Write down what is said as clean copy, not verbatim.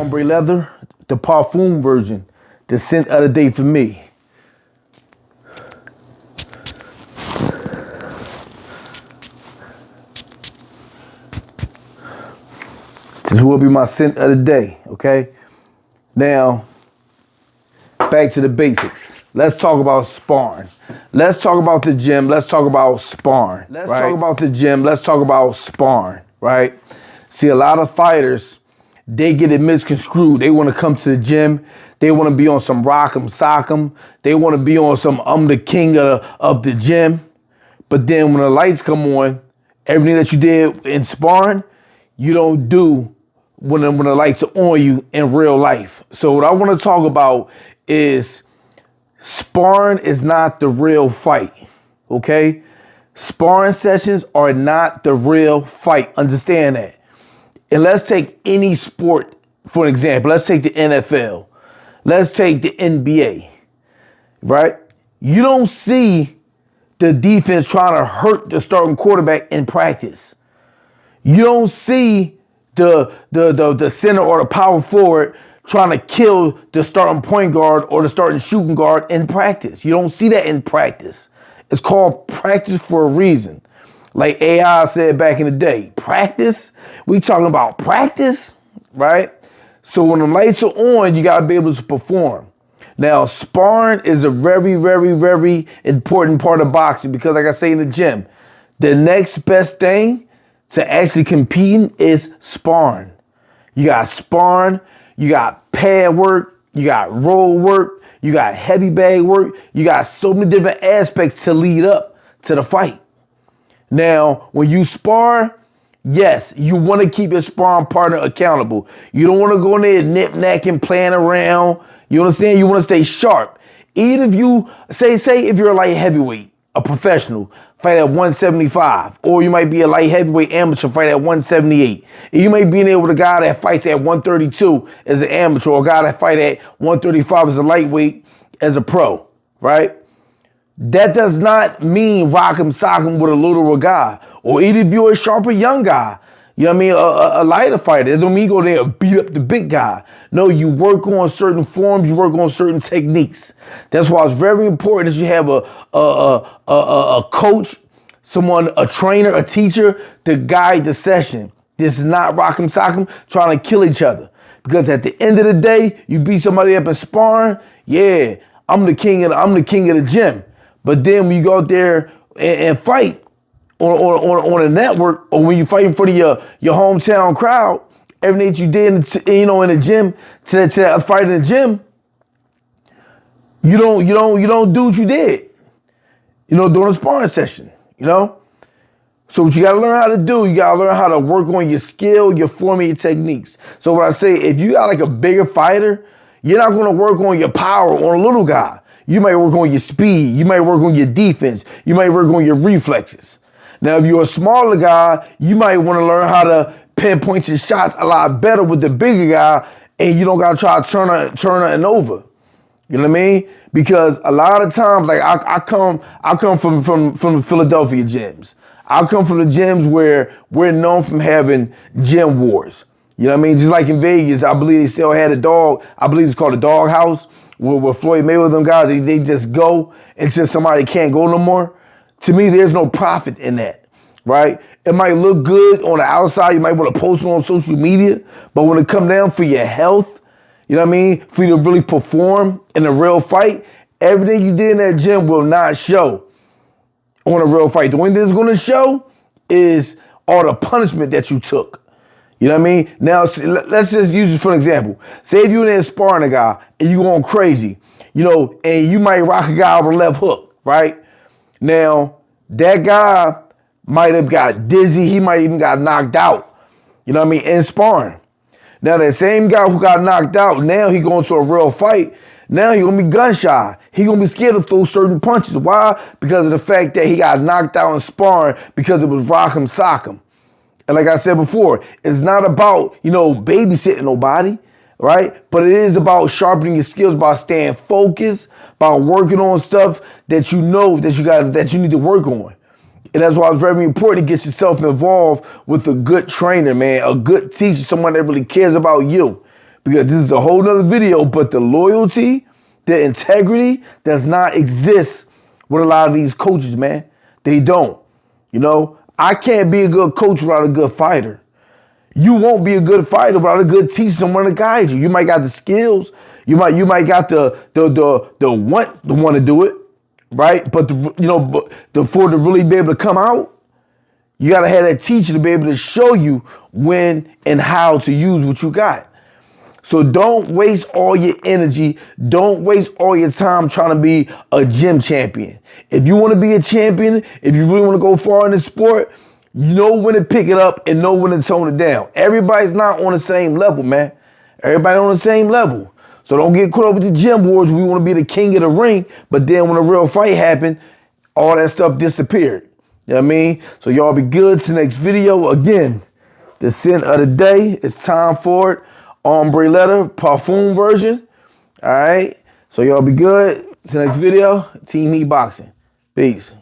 ombre leather, the parfum version, the scent of the day for me. This will be my scent of the day, okay? Now, back to the basics. Let's talk about sparring. Let's talk about the gym. Let's talk about sparring. Let's talk about the gym. Let's talk about sparring, right? See, a lot of fighters, they get it misconstrued. They want to come to the gym. They want to be on some rock'em sock'em. They want to be on some I'm the king of the gym. But then when the lights come on, everything that you did in sparring, you don't do when the lights are on you in real life. So what I want to talk about is sparring is not the real fight, okay? Sparring sessions are not the real fight. Understand that. And let's take any sport for an example. Let's take the NFL. Let's take the NBA, right? You don't see the defense trying to hurt the starting quarterback in practice. You don't see the center or the power forward trying to kill the starting point guard or the starting shooting guard in practice. You don't see that in practice. It's called practice for a reason. Like AI said back in the day, practice? We talking about practice, right? So when the lights are on, you gotta be able to perform. Now, sparring is a very, very, very important part of boxing because like I say in the gym, the next best thing to actually competing is sparring. You got sparring, you got pad work, you got roll work, you got heavy bag work, you got so many different aspects to lead up to the fight. Now, when you spar, yes, you want to keep your sparring partner accountable. You don't want to go in there nip-nack and playing around. You understand? You want to stay sharp. Even if you, say if you're a light heavyweight, a professional, fight at 175, or you might be a light heavyweight amateur, fight at 178. And you may be in there with a guy that fights at 132 as an amateur, or a guy that fight at 135 as a lightweight as a pro, right? That does not mean rock'em sock'em with a littler guy, or even if you're a sharper young guy, you know what I mean, a lighter fighter. It don't mean you go there and beat up the big guy. No, you work on certain forms, you work on certain techniques. That's why it's very important that you have a coach, someone, a trainer, a teacher to guide the session. This is not rock'em sock'em trying to kill each other. Because at the end of the day, you beat somebody up in sparring, yeah, I'm the king of the gym. But then when you go out there and fight on a network, or when you fight in front of your hometown crowd, everything that you did, in the gym to that fight in the gym, you don't do what you did, during a sparring session, So what you gotta learn how to do, you gotta learn how to work on your skill, your form, and your techniques. So what I say, if you got like a bigger fighter, you're not gonna work on your power on a little guy. You might work on your speed. You might work on your defense. You might work on your reflexes. Now, if you're a smaller guy, you might want to learn how to pinpoint your shots a lot better with the bigger guy, and you don't got to try to turn it over. You know what I mean? Because a lot of times, like I come from the Philadelphia gyms. I come from the gyms where we're known from having gym wars. You know what I mean? Just like in Vegas, I believe they still had a dog. I believe it's called a dog house. Where Floyd Mayweather, them guys, they just go until somebody can't go no more. To me, there's no profit in that, right? It might look good on the outside. You might want to post it on social media. But when it comes down for your health, you know what I mean? For you to really perform in a real fight, everything you did in that gym will not show on a real fight. The only thing that's going to show is all the punishment that you took. You know what I mean? Now, let's just use it for an example. Say if you're in there sparring a guy and you going crazy, and you might rock a guy with a left hook, right? Now, that guy might have got dizzy. He might even got knocked out, you know what I mean, in sparring. Now, that same guy who got knocked out, now he going to a real fight. Now he going to be gun shy. He going to be scared to throw certain punches. Why? Because of the fact that he got knocked out in sparring because it was rock'em sock'em. And like I said before, it's not about, babysitting nobody, right? But it is about sharpening your skills, about staying focused, about working on stuff that you know that you need to work on. And that's why it's very important to get yourself involved with a good trainer, man, a good teacher, someone that really cares about you. because this is a whole nother video, but the loyalty, the integrity does not exist with a lot of these coaches, man. They don't. You know, I can't be a good coach without a good fighter. You won't be a good fighter without a good teacher, someone to guide you. You might got the skills. You might got the want to do it, right? But for to really be able to come out, you gotta have that teacher to be able to show you when and how to use what you got. So don't waste all your energy. Don't waste all your time trying to be a gym champion. If you want to be a champion, if you really want to go far in the sport, know when to pick it up and know when to tone it down. Everybody's not on the same level, man. Everybody on the same level. So don't get caught up with the gym wars. We want to be the king of the ring, but then when a real fight happened, all that stuff disappeared. You know what I mean? So y'all be good to the next video. Again, the scent of the day. It's time for it. Ombre leather, parfum version. All right. So y'all be good. To the next video. Team Heat Boxing. Peace.